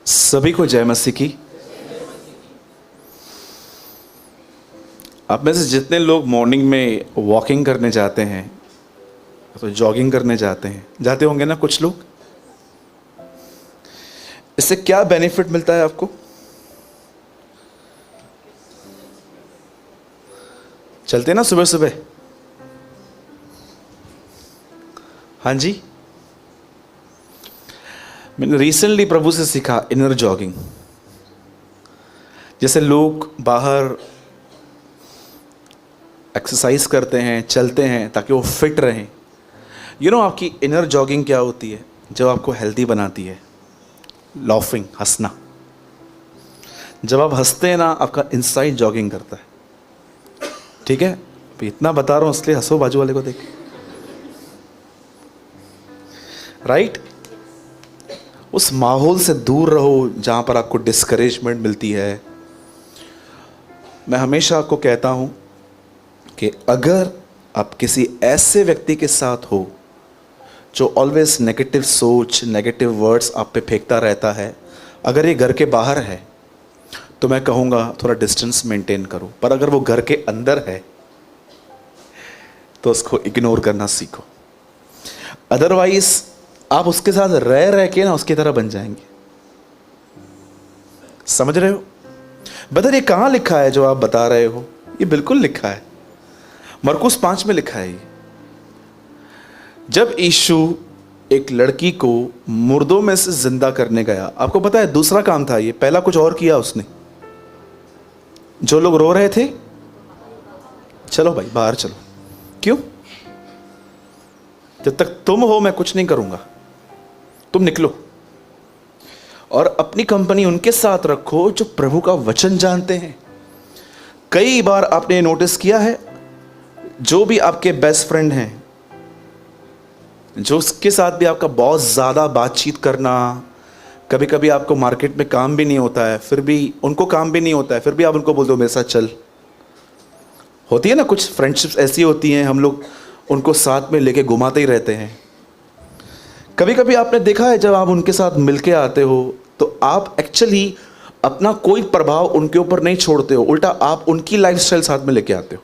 सभी को जय मसीह की। आप में से जितने लोग मॉर्निंग में वॉकिंग करने जाते हैं तो जॉगिंग करने जाते होंगे ना कुछ लोग, इससे क्या बेनिफिट मिलता है आपको? चलते ना सुबह सुबह? हाँ जी, मैंने रिसेंटली प्रभु से सीखा इनर जॉगिंग। जैसे लोग बाहर एक्सरसाइज करते हैं, चलते हैं ताकि वो फिट रहें। आपकी इनर जॉगिंग क्या होती है? जब आपको हेल्दी बनाती है। लॉफिंग, हंसना। जब आप हंसते हैं ना, आपका इनसाइड जॉगिंग करता है। ठीक है, अभी इतना बता रहा हूं इसलिए हंसो बाजू वाले को देख। राइट? उस माहौल से दूर रहो जहां पर आपको डिस्करेजमेंट मिलती है। मैं हमेशा आपको कहता हूं कि अगर आप किसी ऐसे व्यक्ति के साथ हो जो ऑलवेज नेगेटिव सोच, नेगेटिव वर्ड्स आप पे फेंकता रहता है, अगर ये घर के बाहर है तो मैं कहूँगा थोड़ा डिस्टेंस मेंटेन करो। पर अगर वो घर के अंदर है तो उसको इग्नोर करना सीखो। अदरवाइज आप उसके साथ रह रह के ना उसकी तरह बन जाएंगे। समझ रहे हो? बदर ये कहाँ लिखा है जो आप बता रहे हो? ये बिल्कुल लिखा है, मरकुस 5 में लिखा है। जब यीशु एक लड़की को मुर्दों में से जिंदा करने गया, आपको पता है दूसरा काम था ये, पहला कुछ और किया उसने। जो लोग रो रहे थे, चलो भाई बाहर चलो। क्यों? जब तक तुम हो मैं कुछ नहीं करूंगा, तुम निकलो। और अपनी कंपनी उनके साथ रखो जो प्रभु का वचन जानते हैं। कई बार आपने नोटिस किया है, जो भी आपके बेस्ट फ्रेंड हैं, जो उसके साथ भी आपका बहुत ज़्यादा बातचीत करना, कभी कभी आपको मार्केट में काम भी नहीं होता है, फिर भी उनको काम भी नहीं होता है, फिर भी आप उनको बोलते हो मेरे साथ चल। होती है ना कुछ फ्रेंडशिप्स ऐसी होती हैं, हम लोग उनको साथ में लेके घुमाते ही रहते हैं। कभी कभी आपने देखा है जब आप उनके साथ मिलके आते हो तो आप एक्चुअली अपना कोई प्रभाव उनके ऊपर नहीं छोड़ते हो, उल्टा आप उनकी लाइफस्टाइल साथ में लेके आते हो।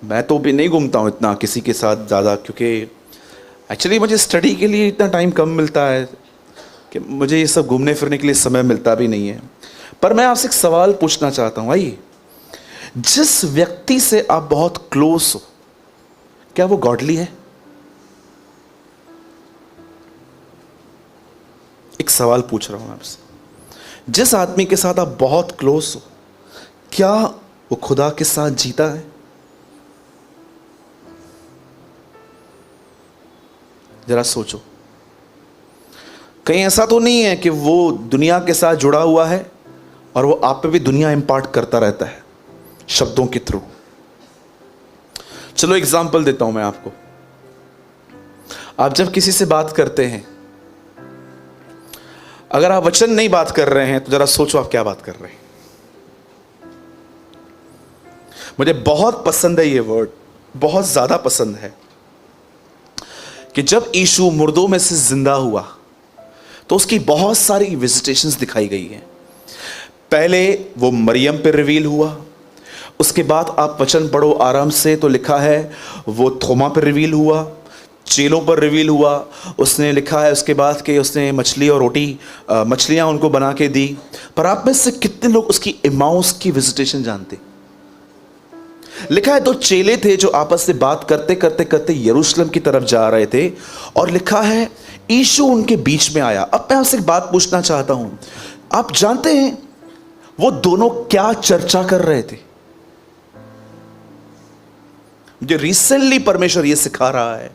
मैं तो भी नहीं घूमता हूँ इतना किसी के साथ ज़्यादा, क्योंकि एक्चुअली मुझे स्टडी के लिए इतना टाइम कम मिलता है कि मुझे ये सब घूमने फिरने के लिए समय मिलता भी नहीं है। पर मैं आपसे एक सवाल पूछना चाहता हूँ। आइए, जिस व्यक्ति से आप बहुत क्लोज हो, क्या वो गॉडली है? एक सवाल पूछ रहा हूं आपसे। जिस आदमी के साथ आप बहुत क्लोज हो, क्या वो खुदा के साथ जीता है? जरा सोचो। कहीं ऐसा तो नहीं है कि वो दुनिया के साथ जुड़ा हुआ है और वो आप पे भी दुनिया इंपार्ट करता रहता है शब्दों के थ्रू? चलो एग्जाम्पल देता हूं मैं आपको। आप जब किसी से बात करते हैं, अगर आप वचन नहीं बात कर रहे हैं तो जरा सोचो आप क्या बात कर रहे हैं। मुझे बहुत पसंद है ये वर्ड, बहुत ज्यादा पसंद है, कि जब यीशु मुर्दों में से जिंदा हुआ तो उसकी बहुत सारी विजिटेशंस दिखाई गई हैं। पहले वो मरियम पे रिवील हुआ, उसके बाद आप वचन पढ़ो आराम से तो लिखा है वो थोमा पर रिवील हुआ, चेलों पर रिवील हुआ। उसने लिखा है उसके बाद कि उसने मछली और रोटी, मछलियां उनको बना के दी। पर आप में से कितने लोग उसकी इमाउस की विजिटेशन जानते? लिखा है दो चेले थे जो आपस से बात करते करते करते यरूशलेम की तरफ जा रहे थे, और लिखा है यीशु उनके बीच में आया। अब मैं आपसे एक बात पूछना चाहता हूं, आप जानते हैं वो दोनों क्या चर्चा कर रहे थे? मुझे रिसेंटली परमेश्वर यह सिखा रहा है,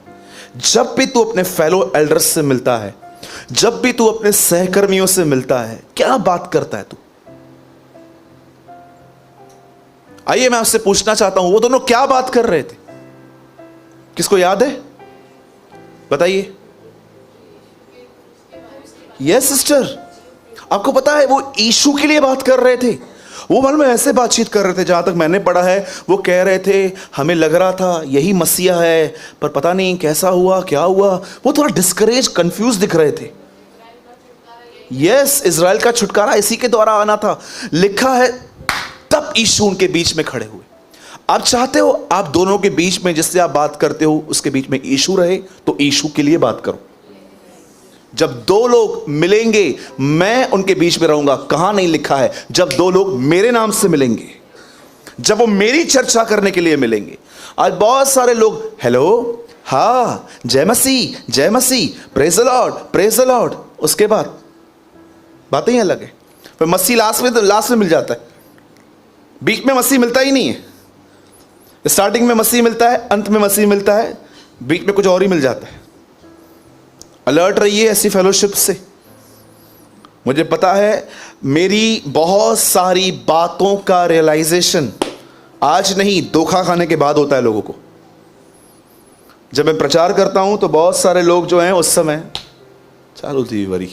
जब भी तू अपने फेलो एल्डर्स से मिलता है, जब भी तू अपने सहकर्मियों से मिलता है, क्या बात करता है तू? आइए मैं आपसे पूछना चाहता हूं, वो दोनों क्या बात कर रहे थे? किसको याद है? बताइए। यस सिस्टर, आपको पता है वो यीशु के लिए बात कर रहे थे। वो मन में ऐसे बातचीत कर रहे थे, जहां तक मैंने पढ़ा है वो कह रहे थे हमें लग रहा था यही मसीहा है, पर पता नहीं कैसा हुआ क्या हुआ। वो थोड़ा डिस्करेज, कंफ्यूज दिख रहे थे। यस, इजराइल का छुटकारा इसी के द्वारा आना था। लिखा है तब यीशु उनके बीच में खड़े हुए। आप चाहते हो आप दोनों के बीच में जिससे आप बात करते हो उसके बीच में यीशु रहे, तो यीशु के लिए बात करो। जब दो लोग मिलेंगे मैं उनके बीच में रहूंगा। कहां नहीं लिखा है? जब दो लोग मेरे नाम से मिलेंगे, जब वो मेरी चर्चा करने के लिए मिलेंगे। आज बहुत सारे लोग हेलो, हाँ, जय मसीह, जय मसीह, praise the Lord, praise the Lord, उसके बाद बातें ही अलग है। फिर मसीह लास्ट में मिल जाता है, बीच में मसीह मिलता ही नहीं है। स्टार्टिंग में मसीह मिलता है, अंत में मसीह मिलता है, बीच में कुछ और ही मिल जाता है। अलर्ट रहिए ऐसी फेलोशिप से। मुझे पता है मेरी बहुत सारी बातों का रियलाइजेशन आज नहीं, धोखा खाने के बाद होता है लोगों को। जब मैं प्रचार करता हूं तो बहुत सारे लोग जो हैं उस समय चालू थी वरी,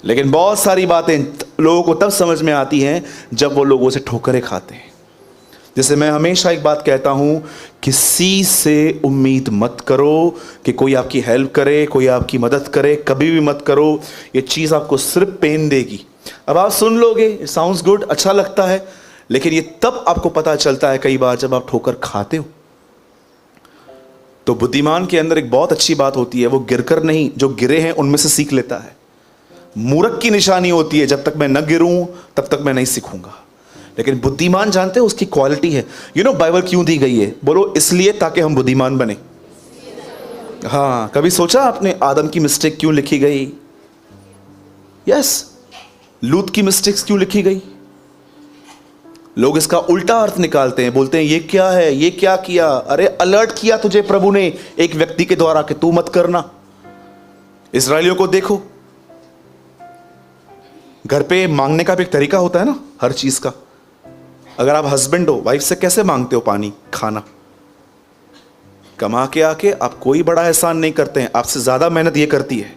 लेकिन बहुत सारी बातें लोगों को तब समझ में आती हैं जब वो लोगों से ठोकरें खाते हैं। जैसे मैं हमेशा एक बात कहता हूं, किसी से उम्मीद मत करो कि कोई आपकी हेल्प करे, कोई आपकी मदद करे, कभी भी मत करो। ये चीज़ आपको सिर्फ पेन देगी। अब आप सुन लोगे, साउंड्स गुड, अच्छा लगता है, लेकिन ये तब आपको पता चलता है कई बार जब आप ठोकर खाते हो। तो बुद्धिमान के अंदर एक बहुत अच्छी बात होती है, वो गिरकर नहीं, जो गिरे हैं उनमें से सीख लेता है। मूर्ख की निशानी होती है जब तक मैं न गिरूं तब तक मैं नहीं सीखूंगा। लेकिन बुद्धिमान जानते हैं उसकी क्वालिटी है। बाइबल क्यों दी गई है? बोलो, इसलिए ताकि हम बुद्धिमान बने। हाँ, कभी सोचा आपने आदम की मिस्टेक क्यों लिखी गई? यस, लूत की मिस्टेक्स क्यों लिखी गई? लोग इसका उल्टा अर्थ निकालते हैं, बोलते हैं ये क्या है, ये क्या किया? अरे अलर्ट किया तुझे प्रभु ने एक व्यक्ति के द्वारा कि तू मत करना। इजरायलियों को देखो, घर पे मांगने का भी एक तरीका होता है ना हर चीज का। अगर आप हस्बैंड हो, वाइफ से कैसे मांगते हो पानी, खाना? कमा के आके आप कोई बड़ा एहसान नहीं करते हैं, आपसे ज्यादा मेहनत ये करती है।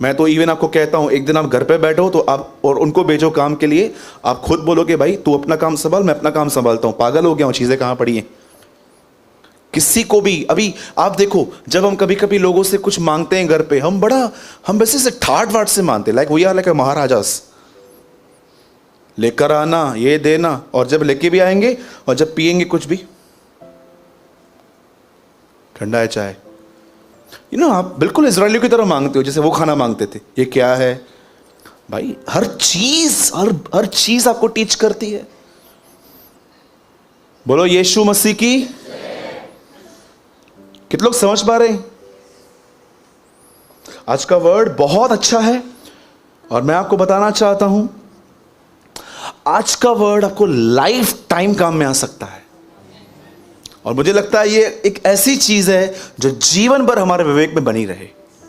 मैं तो इवन आपको कहता हूं, एक दिन आप घर पे बैठो तो आप और उनको भेजो काम के लिए, आप खुद बोलोगे भाई तू अपना काम संभाल, मैं अपना काम संभालता हूं। पागल हो गया हूं, चीजें कहां पड़ी हैं? किसी को भी अभी आप देखो, जब हम कभी कभी लोगों से कुछ मांगते हैं घर पे, हम वैसे से ठाट वाट से मानते, लाइक वी आर लाइक महाराजास। लेकर आना, ये देना, और जब लेके भी आएंगे और जब पिएंगे कुछ भी, ठंडा है चाय, आप बिल्कुल इजरायलियों की तरह मांगते हो जैसे वो खाना मांगते थे। ये क्या है भाई? हर चीज आपको टीच करती है। बोलो यीशु मसीह की। कितने लोग समझ पा रहे हैं? आज का वर्ड बहुत अच्छा है और मैं आपको बताना चाहता हूं, आज का वर्ड आपको लाइफ टाइम काम में आ सकता है। और मुझे लगता है ये एक ऐसी चीज है जो जीवन भर हमारे विवेक में बनी रहे।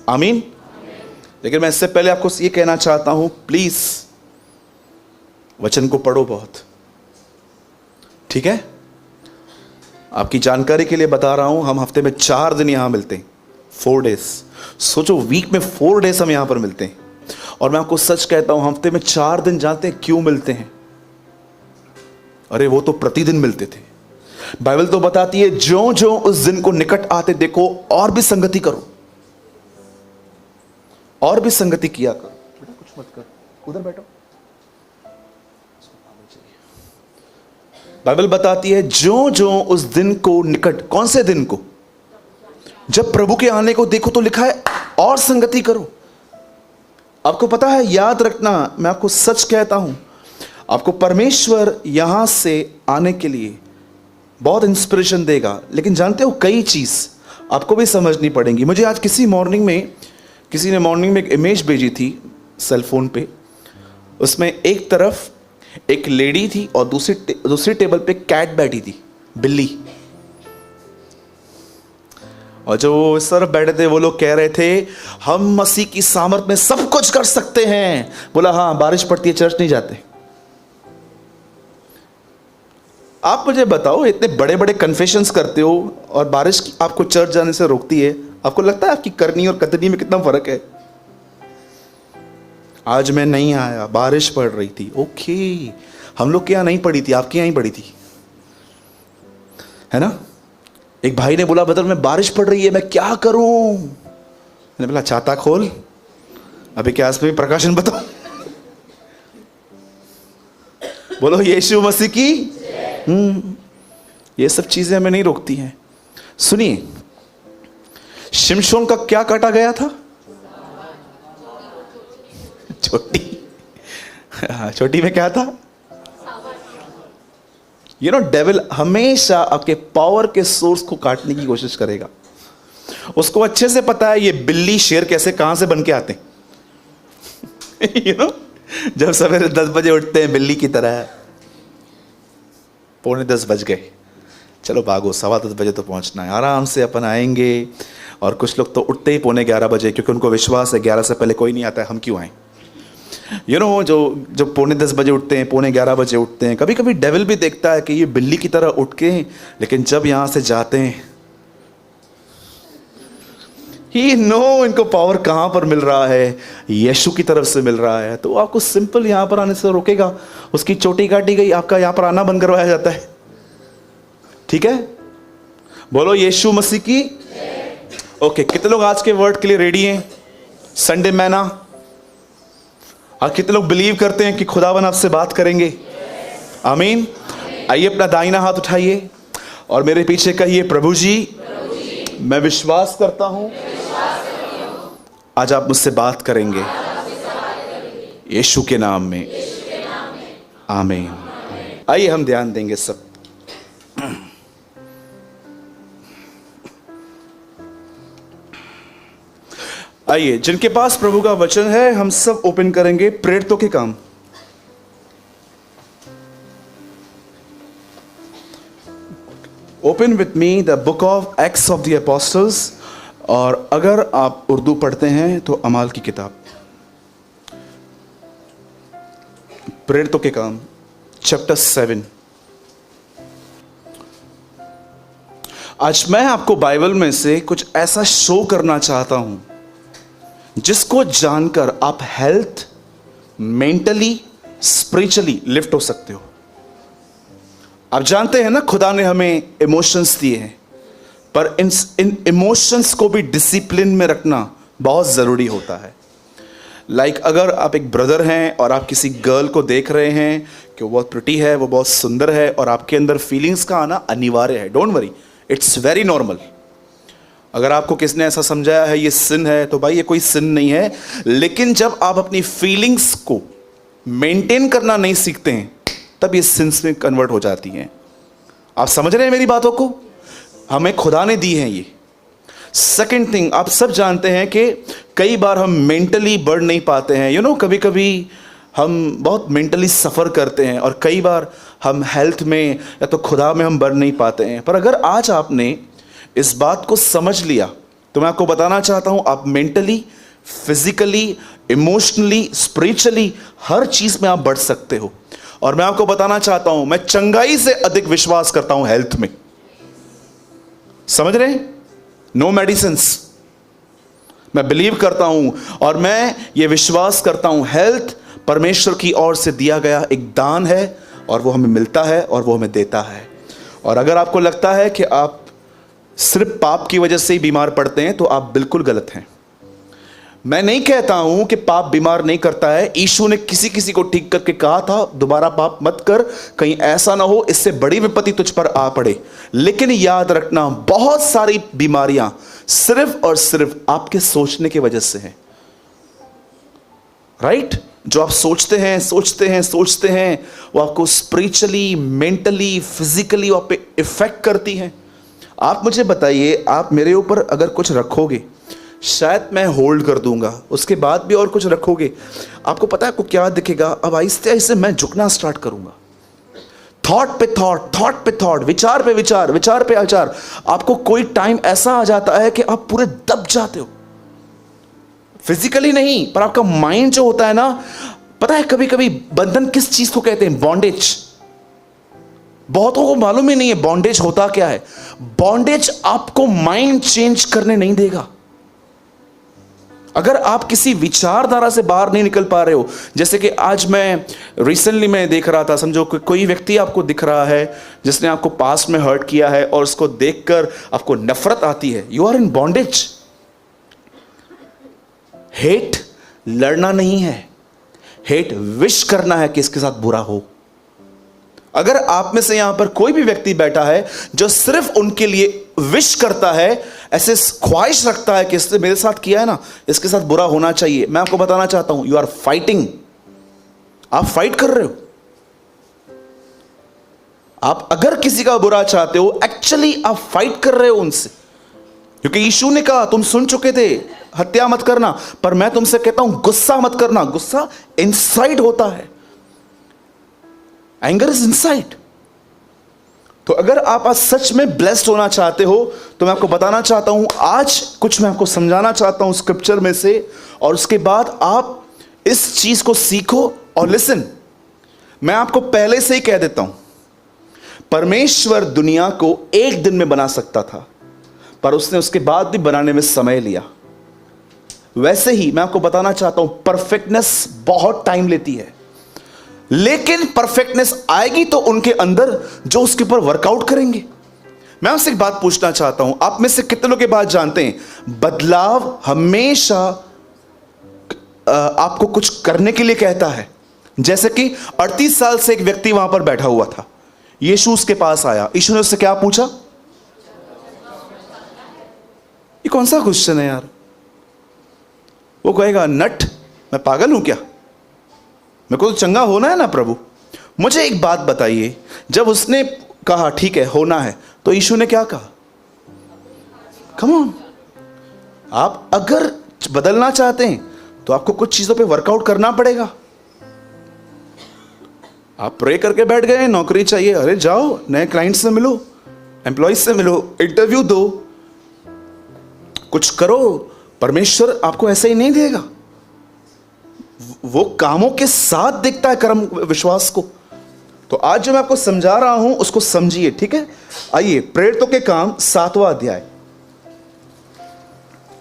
आमीन। लेकिन मैं इससे पहले आपको ये कहना चाहता हूं, प्लीज वचन को पढ़ो बहुत, ठीक है? आपकी जानकारी के लिए बता रहा हूं, हम हफ्ते में 4 दिन यहां मिलते हैं, 4 डेज। सोचो, वीक में 4 डेज हम यहां पर मिलते हैं। और मैं आपको सच कहता हूं, हफ्ते में 4 दिन जानते हैं क्यों मिलते हैं? अरे वो तो प्रतिदिन मिलते थे। बाइबल तो बताती है, जो जो उस दिन को निकट आते देखो और भी संगति करो, और भी संगति किया करो। बेटा कुछ मत कर, उधर बैठो। बाइबल बताती है, जो जो उस दिन को निकट, कौन से दिन को? जब प्रभु के आने को देखो तो लिखा है और संगति करो। आपको पता है, याद रखना, मैं आपको सच कहता हूं, आपको परमेश्वर यहां से आने के लिए बहुत इंस्पिरेशन देगा। लेकिन जानते हो, कई चीज आपको भी समझनी पड़ेंगी। मुझे आज किसी ने मॉर्निंग में एक इमेज भेजी थी सेल फोन पे। उसमें एक तरफ एक लेडी थी और दूसरी टेबल पे कैट बैठी थी, बिल्ली। और जो इस तरफ बैठे थे वो लोग कह रहे थे, हम मसीह की सामर्थ में सब कुछ कर सकते हैं। बोला हाँ, बारिश पड़ती है, चर्च नहीं जाते। आप मुझे बताओ, इतने बड़े बड़े कन्फेशंस करते हो और बारिश आपको चर्च जाने से रोकती है। आपको लगता है आपकी करनी और कतनी में कितना फर्क है? आज मैं नहीं आया, बारिश पड़ रही थी। ओके, हम लोग के यहां नहीं पड़ी थी, आपके यहां ही पड़ी थी, है ना? एक भाई ने बोला, बदल में बारिश पड़ रही है, मैं क्या करूं? मैंने बोला छाता खोल, अभी क्या इसमें प्रकाशन बताओ? बोलो यीशु मसीह की। ये सब चीजें हमें नहीं रोकती हैं। सुनिए, शिमशोन का क्या काटा गया था? छोटी। हाँ, छोटी में क्या था? यू नो, डेविल हमेशा आपके पावर के सोर्स को काटने की कोशिश करेगा। उसको अच्छे से पता है ये बिल्ली शेर कैसे कहां से बन के आते हैं। यू नो, जब सवेरे 10 बजे उठते हैं बिल्ली की तरह, 9:45 बज गए, चलो भागो, 10:15 बजे तो पहुंचना है, आराम से अपन आएंगे। और कुछ लोग तो उठते ही 11:45 बजे, क्योंकि उनको विश्वास है 11 से पहले कोई नहीं आता है, हम क्यों आए। यू नो, जो 9:45 बजे उठते हैं, 11:15 बजे उठते हैं, कभी कभी डेविल भी देखता है कि ये बिल्ली की तरह उठ के, लेकिन जब यहां से जाते हैं, ही नो इनको पावर कहां पर मिल रहा है, यीशु की तरफ से मिल रहा है। तो आपको सिंपल यहां पर आने से रोकेगा, उसकी चोटी काटी गई, आपका यहां पर आना बंद करवाया जाता है। ठीक है, बोलो यीशु मसीह की। ओके, कितने लोग आज के वर्ड के लिए रेडी हैं? संडे मैना। और कितने लोग बिलीव करते हैं कि खुदावन आपसे बात करेंगे? आमीन। आइए अपना दाहिना हाथ उठाइए और मेरे पीछे कहिए, प्रभु जी, मैं विश्वास करता हूं आज आप मुझसे बात करेंगे, यीशु के नाम में, आमीन। आइए हम ध्यान देंगे सब। आइए, जिनके पास प्रभु का वचन है, हम सब ओपन करेंगे प्रेरितों के काम। Open with me the book of acts of the apostles, और अगर आप उर्दू पढ़ते हैं तो अमाल की किताब, प्रेरितों के काम, चैप्टर 7। आज मैं आपको बाइबल में से कुछ ऐसा शो करना चाहता हूं जिसको जानकर आप हेल्थ, मेंटली, स्पिरिचुअली लिफ्ट हो सकते हो। आप जानते हैं ना, खुदा ने हमें इमोशंस दिए हैं, पर इन इमोशंस को भी डिसिप्लिन में रखना बहुत ज़रूरी होता है। लाइक अगर आप एक ब्रदर हैं और आप किसी गर्ल को देख रहे हैं कि वो बहुत प्रिटी है, वो बहुत सुंदर है, और आपके अंदर फीलिंग्स का आना अनिवार्य है। Don't worry, it's very normal. अगर आपको किसने ऐसा समझाया है ये सिन है, तो भाई ये कोई सिन नहीं है। लेकिन जब आप अपनी फीलिंग्स को मेंटेन करना नहीं सीखते हैं, तब ये सिंस में कन्वर्ट हो जाती हैं। आप समझ रहे हैं मेरी बातों को? हमें खुदा ने दी है ये। सेकंड थिंग, आप सब जानते हैं कि कई बार हम मेंटली बढ़ नहीं पाते हैं। यू नो, कभी कभी हम बहुत मेंटली सफ़र करते हैं, और कई बार हम हेल्थ में या तो खुदा में हम बढ़ नहीं पाते हैं। पर अगर आज आपने इस बात को समझ लिया, तो मैं आपको बताना चाहता हूं, आप मेंटली, फिजिकली, इमोशनली, स्पिरिचुअली हर चीज में आप बढ़ सकते हो। और मैं आपको बताना चाहता हूं, मैं चंगाई से अधिक विश्वास करता हूं हेल्थ में। समझ रहे हैं? No medicines. मैं बिलीव करता हूं और मैं ये विश्वास करता हूं, हेल्थ परमेश्वर की ओर से दिया गया एक दान है, और वो हमें मिलता है और वो हमें देता है। और अगर आपको लगता है कि आप सिर्फ पाप की वजह से ही बीमार पड़ते हैं, तो आप बिल्कुल गलत हैं। मैं नहीं कहता हूं कि पाप बीमार नहीं करता है। यीशु ने किसी किसी को ठीक करके कहा था, दोबारा पाप मत कर, कहीं ऐसा ना हो इससे बड़ी विपत्ति तुझ पर आ पड़े। लेकिन याद रखना, बहुत सारी बीमारियां सिर्फ और सिर्फ आपके सोचने की वजह से हैं। राइट? जो आप सोचते हैं वो आपको स्पिरिचुअली, मेंटली, फिजिकली आप पे इफेक्ट करती हैं। आप मुझे बताइए, आप मेरे ऊपर अगर कुछ रखोगे, शायद मैं होल्ड कर दूंगा, उसके बाद भी और कुछ रखोगे, आपको पता है आपको क्या दिखेगा? अब आहिस्ते आहिस्ते मैं झुकना स्टार्ट करूंगा। थॉट पे थॉट, विचार पे विचार, विचार पे विचार। आपको कोई टाइम ऐसा आ जाता है कि आप पूरे दब जाते हो। फिजिकली नहीं, पर आपका माइंड जो होता है ना, पता है कभी कभी बंधन किस चीज को कहते हैं? बॉन्डेज। बहुतों को मालूम ही नहीं है बॉन्डेज होता क्या है। बॉन्डेज आपको माइंड चेंज करने नहीं देगा। अगर आप किसी विचारधारा से बाहर नहीं निकल पा रहे हो, जैसे कि आज मैं रिसेंटली मैं देख रहा था, समझो कोई व्यक्ति आपको दिख रहा है जिसने आपको पास्ट में हर्ट किया है, और उसको देखकर आपको नफरत आती है, you are in bondage. Hate, लड़ना नहीं है, हेट विश करना है कि इसके साथ बुरा हो। अगर आप में से यहां पर कोई भी व्यक्ति बैठा है जो सिर्फ उनके लिए विश करता है, ऐसे ख्वाहिश रखता है कि इसने मेरे साथ किया है ना, इसके साथ बुरा होना चाहिए, मैं आपको बताना चाहता हूं, यू आर फाइटिंग। आप फाइट कर रहे हो। आप अगर किसी का बुरा चाहते हो, एक्चुअली आप फाइट कर रहे हो उनसे, क्योंकि यीशु ने कहा तुम सुन चुके थे हत्या मत करना, पर मैं तुमसे कहता हूं गुस्सा मत करना। गुस्सा इनसाइड होता है, एंगर इज इनसाइड। तो अगर आप आज सच में ब्लेस्ड होना चाहते हो, तो मैं आपको बताना चाहता हूं, आज कुछ मैं आपको समझाना चाहता हूं स्क्रिप्चर में से, और उसके बाद आप इस चीज को सीखो। और लिसन, मैं आपको पहले से ही कह देता हूं, परमेश्वर दुनिया को एक दिन में बना सकता था, पर उसने उसके बाद भी बनाने में समय लिया। वैसे ही मैं आपको बताना चाहता हूं, परफेक्टनेस बहुत टाइम लेती है, लेकिन परफेक्टनेस आएगी तो उनके अंदर जो उसके ऊपर वर्कआउट करेंगे। मैं आपसे एक बात पूछना चाहता हूं, आप में से कितने लोग ये बात जानते हैं, बदलाव हमेशा आपको कुछ करने के लिए कहता है। जैसे कि 38 साल से एक व्यक्ति वहां पर बैठा हुआ था, यीशु उसके पास आया, यीशु ने उससे क्या पूछा? ये कौन सा क्वेश्चन है यार? वो कहेगा नट, मैं पागल हूं क्या, मेरे को तो चंगा होना है ना प्रभु। मुझे एक बात बताइए, जब उसने कहा ठीक है होना है, तो यीशु ने क्या कहा? कम ऑन, आप अगर बदलना चाहते हैं तो आपको कुछ चीजों पे वर्कआउट करना पड़ेगा। आप प्रे करके बैठ गए, नौकरी चाहिए, अरे जाओ नए क्लाइंट से मिलो, एम्प्लॉय से मिलो, इंटरव्यू दो, कुछ करो। परमेश्वर आपको ऐसे ही नहीं देगा, वो कामों के साथ देखता है कर्म विश्वास को। तो आज जो मैं आपको समझा रहा हूं उसको समझिए, ठीक है? आइए प्रेरितों के काम 7वां अध्याय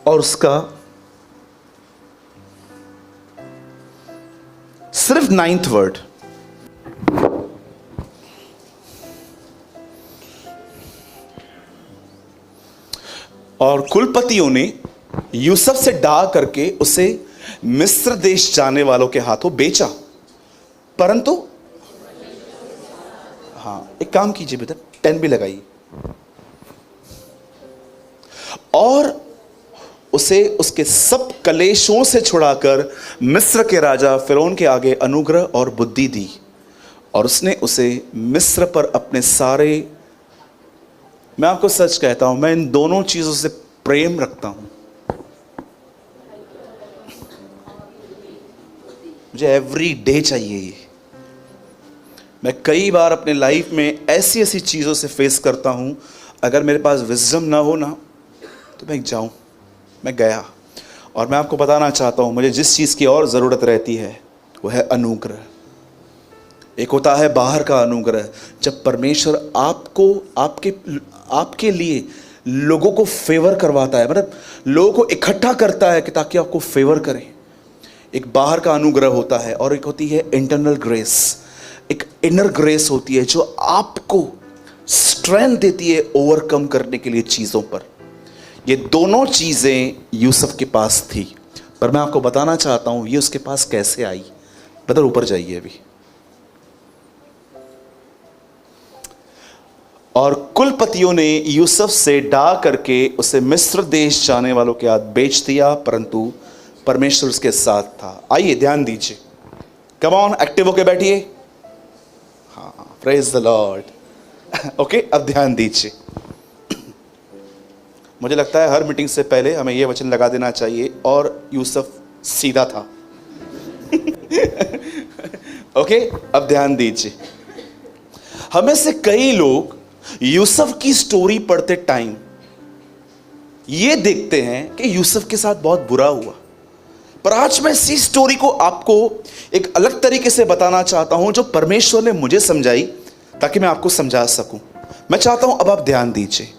और उसका सिर्फ 9th वर्ड। और कुलपतियों ने यूसुफ से डाह करके उसे मिस्र देश जाने वालों के हाथों बेचा, परंतु एक काम कीजिए बेटा, 10 भी लगाइए, और उसे उसके सब कलेशों से छुड़ाकर मिस्र के राजा फिरौन के आगे अनुग्रह और बुद्धि दी, और उसने उसे मिस्र पर अपने सारे, मैं आपको सच कहता हूं, मैं इन दोनों चीजों से प्रेम रखता हूं। मुझे एवरी डे चाहिए ये। मैं कई बार अपने लाइफ में ऐसी ऐसी चीज़ों से फेस करता हूँ, अगर मेरे पास विजडम ना हो ना तो मैं गया। और मैं आपको बताना चाहता हूँ, मुझे जिस चीज़ की और ज़रूरत रहती है वो है अनुग्रह। एक होता है बाहर का अनुग्रह, जब परमेश्वर आपको आपके लिए लोगों को फेवर करवाता है, मतलब लोगों को इकट्ठा करता है कि ताकि आपको फेवर करें। एक बाहर का अनुग्रह होता है और एक होती है इंटरनल ग्रेस, एक इनर ग्रेस होती है जो आपको स्ट्रेंथ देती है ओवरकम करने के लिए चीज़ों पर। ये दोनों चीज़ें यूसुफ के पास थी, पर मैं आपको बताना चाहता हूं ये उसके पास कैसे आई। बदल ऊपर जाइए अभी। और कुलपतियों ने यूसुफ से डाह करके उसे मिस्र देश जाने वालों के हाथ बेच दिया, परंतु परमेश्वर उसके साथ था। आइए ध्यान दीजिए, कम ऑन, एक्टिव होके बैठिए। हाँ, प्रेज द लॉर्ड। ओके, अब ध्यान दीजिए। मुझे लगता है हर मीटिंग से पहले हमें यह वचन लगा देना चाहिए, और यूसुफ सीधा था। ओके, अब ध्यान दीजिए। हमें से कई लोग यूसुफ की स्टोरी पढ़ते टाइम ये देखते हैं कि यूसुफ के साथ बहुत बुरा हुआ, पर आज मैं इसी स्टोरी को आपको एक अलग तरीके से बताना चाहता हूं जो परमेश्वर ने मुझे समझाई, ताकि मैं आपको समझा सकूं। मैं चाहता हूं अब आप ध्यान दीजिए।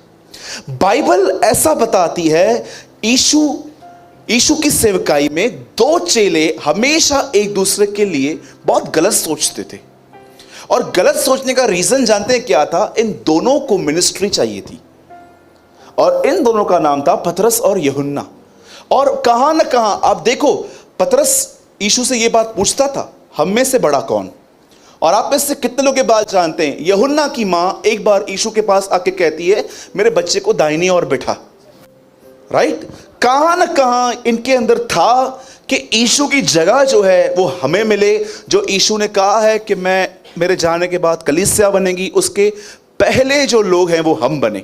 बाइबल ऐसा बताती है, यीशु की सेवकाई में 2 चेले हमेशा एक दूसरे के लिए बहुत गलत सोचते थे, और गलत सोचने का रीजन जानते हैं क्या था? इन दोनों को मिनिस्ट्री चाहिए थी, और इन दोनों का नाम था पतरस और यूहन्ना। और कहां ना कहां आप देखो, पतरस यीशु से ये बात पूछता था, हम में से बड़ा कौन? और आप में से कितने लोग ये बात जानते हैं, यूहन्ना की मां एक बार यीशु के पास आके कहती है, मेरे बच्चे को दाहिनी ओर बिठा। राइट? कहां ना कहां इनके अंदर था कि यीशु की जगह जो है वो हमें मिले। जो यीशु ने कहा है कि मैं मेरे जाने के बाद कलीसिया बनेगी, उसके पहले जो लोग हैं वो हम बने।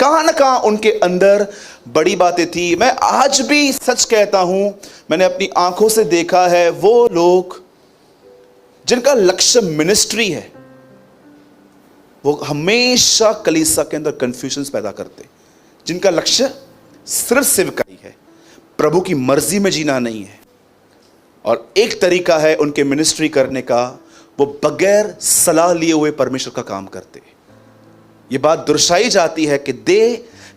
कहां ना कहां उनके अंदर बड़ी बातें थी। मैं आज भी सच कहता हूं, मैंने अपनी आंखों से देखा है, वो लोग जिनका लक्ष्य मिनिस्ट्री है, वो हमेशा कलीसिया के अंदर कंफ्यूजन पैदा करते। जिनका लक्ष्य सिर्फ सेवकाई है, प्रभु की मर्जी में जीना नहीं है, और एक तरीका है उनके मिनिस्ट्री करने का, वो बगैर सलाह लिए हुए परमेश्वर का काम करते। ये बात दर्शाई जाती है कि they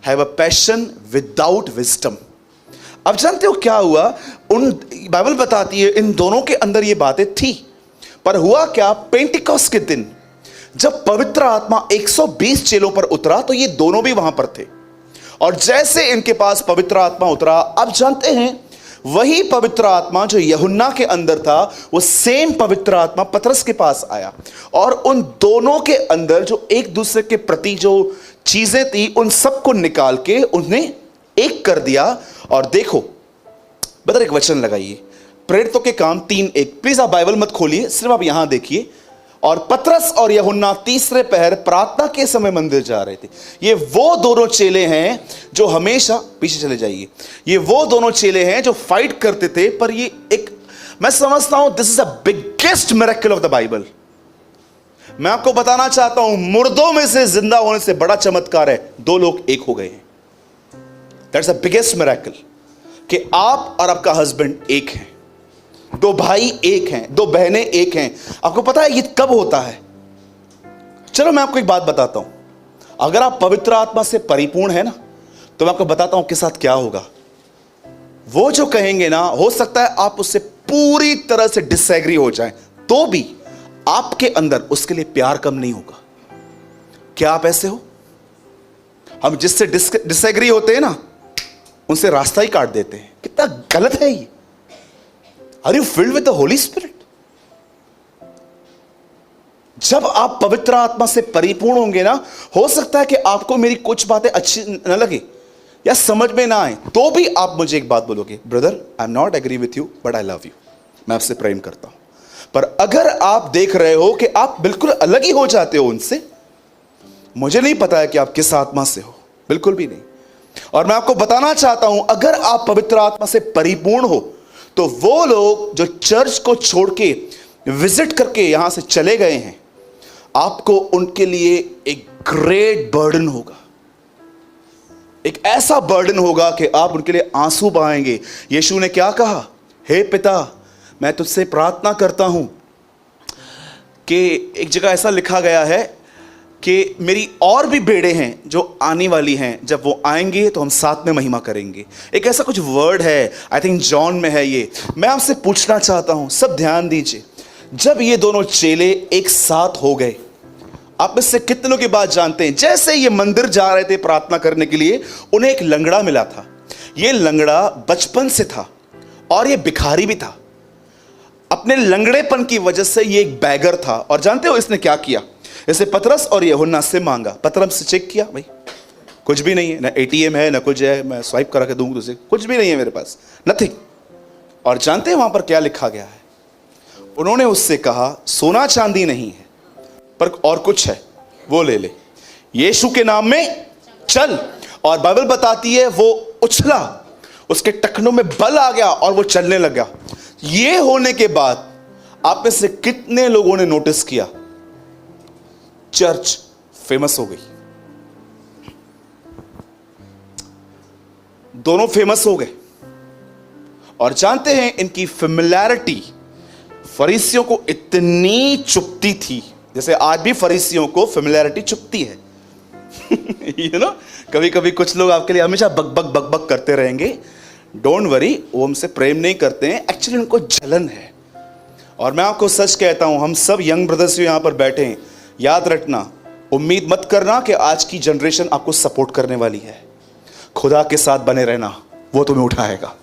have a passion without wisdom. अब जानते हो क्या हुआ? बाइबल बताती है इन दोनों के अंदर ये बातें थी, पर हुआ क्या? पेंटिकॉस्ट के दिन जब पवित्र आत्मा 120 चेलों पर उतरा तो ये दोनों भी वहां पर थे, और जैसे इनके पास पवित्र आत्मा उतरा, अब जानते हैं वही पवित्र आत्मा जो यूहन्ना के अंदर था, वो सेम पवित्र आत्मा पतरस के पास आया, और उन दोनों के अंदर जो एक दूसरे के प्रति जो चीजें थी उन सबको निकाल के उन्हें एक कर दिया। और देखो बदर एक वचन लगाइए, प्रेरितों के काम 3:1। प्लीज आप बाइबल मत खोलिए, सिर्फ आप यहां देखिए। और पतरस और यूहन्ना तीसरे पहर प्रार्थना के समय मंदिर जा रहे थे। ये वो दोनों चेले हैं जो हमेशा, पीछे चले जाइए, ये वो दोनों चेले हैं जो फाइट करते थे। पर ये एक, मैं समझता हूं this is the biggest miracle of the Bible. मैं आपको बताना चाहता हूं, मुर्दों में से जिंदा होने से बड़ा चमत्कार है, दो लोग एक हो गए हैं। दैट्स द बिगेस्ट मिरेकल, कि आप और आपका हस्बैंड एक हैं, दो भाई एक हैं, दो बहनें एक हैं। आपको पता है ये कब होता है? चलो मैं आपको एक बात बताता हूं, अगर आप पवित्र आत्मा से परिपूर्ण है ना, तो मैं आपको बताता हूं के साथ क्या होगा। वो जो कहेंगे ना, हो सकता है आप उससे पूरी तरह से डिसएग्री हो जाएं, तो भी आपके अंदर उसके लिए प्यार कम नहीं होगा। क्या आप ऐसे हो? हम जिससे डिसएग्री होते हैं ना, उनसे रास्ता ही काट देते हैं। कितना गलत है ये। Are you filled with the holy spirit? जब आप पवित्र आत्मा से परिपूर्ण होंगे ना, हो सकता है कि आपको मेरी कुछ बातें अच्छी न लगे या समझ में ना आए, तो भी आप मुझे एक बात बोलोगे, brother I am not agree with you but I love you, मैं आपसे प्रेम करता हूं। पर अगर आप देख रहे हो कि आप बिल्कुल अलग ही हो जाते हो उनसे, मुझे नहीं पता है कि आप किस आत्मा से हो, बिल्कुल भी नहीं। और मैं आपको बताना चाहता हूं, अगर आप पवित्र आत्मा से परिपूर्ण हो, तो वो लोग जो चर्च को छोड़ के विजिट करके यहां से चले गए हैं, आपको उनके लिए एक ग्रेट बर्डन होगा, एक ऐसा बर्डन होगा कि आप उनके लिए आंसू बहाएंगे। यीशु ने क्या कहा? हे पिता, मैं तुझसे प्रार्थना करता हूं कि, एक जगह ऐसा लिखा गया है कि मेरी और भी बेड़े हैं जो आने वाली हैं, जब वो आएंगे तो हम साथ में महिमा करेंगे। एक ऐसा कुछ वर्ड है, आई थिंक जॉन में है ये। मैं आपसे पूछना चाहता हूं, सब ध्यान दीजिए, जब ये दोनों चेले एक साथ हो गए, आप में से कितने लोग की बात जानते हैं? जैसे ये मंदिर जा रहे थे प्रार्थना करने के लिए, उन्हें एक लंगड़ा मिला था। ये लंगड़ा बचपन से था और ये भिखारी भी था। अपने लंगड़ेपन की वजह से ये एक बैगर था। और जानते हो इसने क्या किया? इसे पतरस और यूहन्ना से मांगा। पतरस से चेक किया, भाई कुछ भी नहीं है, ना एटीएम है ना कुछ है, मैं स्वाइप करा के दूंगा तुझे, कुछ भी नहीं है मेरे पास, नथिंग। और जानते हैं वहां पर क्या लिखा गया है? उन्होंने उससे कहा, सोना चांदी नहीं है, पर और कुछ है, वो ले ले, यीशु के नाम में चल। और बाइबल बताती है वो उछला, उसके टखनों में बल आ गया और वो चलने लगा। ये होने के बाद आप में से कितने लोगों ने नोटिस किया? चर्च फेमस हो गई, दोनों फेमस हो गए। और जानते हैं इनकी फेमिलियरिटी फरीसियों को इतनी चुभती थी, जैसे आज भी फरीसियों को फेमिलियरिटी चुभती है। यू नो, कभी कभी कुछ लोग आपके लिए हमेशा बक बक बक बक करते रहेंगे। डोंट वरी, वो हमसे प्रेम नहीं करते हैं, एक्चुअली उनको जलन है। और मैं आपको सच कहता हूं, हम सब यंग ब्रदर्स जो यहां पर बैठे हैं, याद रखना, उम्मीद मत करना कि आज की जनरेशन आपको सपोर्ट करने वाली है। खुदा के साथ बने रहना, वो तुम्हें उठाएगा।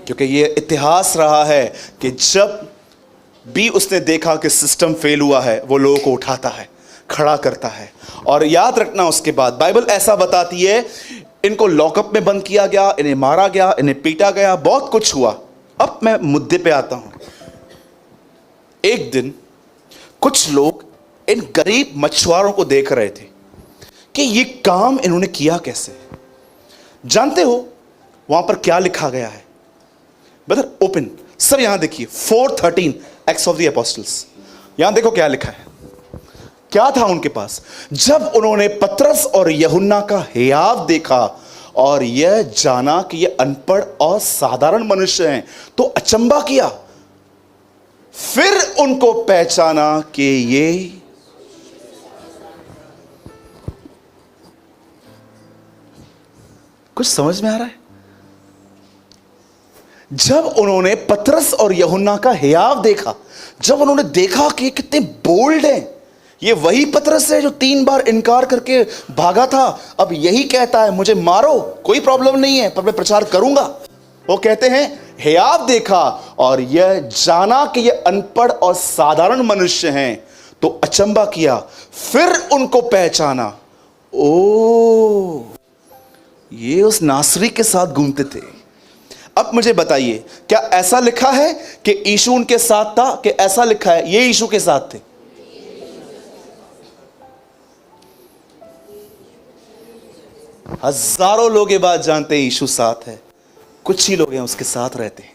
क्योंकि ये इतिहास रहा है कि जब भी उसने देखा कि सिस्टम फेल हुआ है, वो लोगों को उठाता है, खड़ा करता है। और याद रखना, उसके बाद बाइबल ऐसा बताती है, इनको लॉकअप में बंद किया गया, इन्हें मारा गया, इन्हें पीटा गया, बहुत कुछ हुआ। अब मैं मुद्दे पे आता हूं। एक दिन कुछ लोग इन गरीब मछुआरों को देख रहे थे कि ये काम इन्होंने किया कैसे। जानते हो वहां पर क्या लिखा गया है? ब्रदर ओपन, सब यहां देखिए, 4:13 एक्ट्स ऑफ द अपोस्टल्स। यहां देखो क्या लिखा है। क्या था उनके पास? जब उन्होंने पतरस और यूहन्ना का हियाव देखा और यह जाना कि ये अनपढ़ और साधारण मनुष्य हैं, तो अचंबा किया। फिर उनको पहचाना कि ये कुछ समझ में आ रहा है? जब उन्होंने पतरस और यूहन्ना का हियाव देखा, जब उन्होंने देखा कि कितने बोल्ड हैं, ये वही पतरस है जो 3 बार इनकार करके भागा था, अब यही कहता है मुझे मारो, कोई प्रॉब्लम नहीं है, पर मैं प्रचार करूंगा। वो कहते हैं हियाव देखा और यह जाना कि ये अनपढ़ और साधारण मनुष्य हैं, तो अचंबा किया। फिर उनको पहचाना, ओ ये उस नासरी के साथ घूमते थे। अब मुझे बताइए, क्या ऐसा लिखा है कि यीशु उनके साथ था, कि ऐसा लिखा है ये यीशु के साथ थे? हजारों लोग ये बात जानते हैं यीशु साथ है, कुछ ही लोग हैं उसके साथ रहते हैं।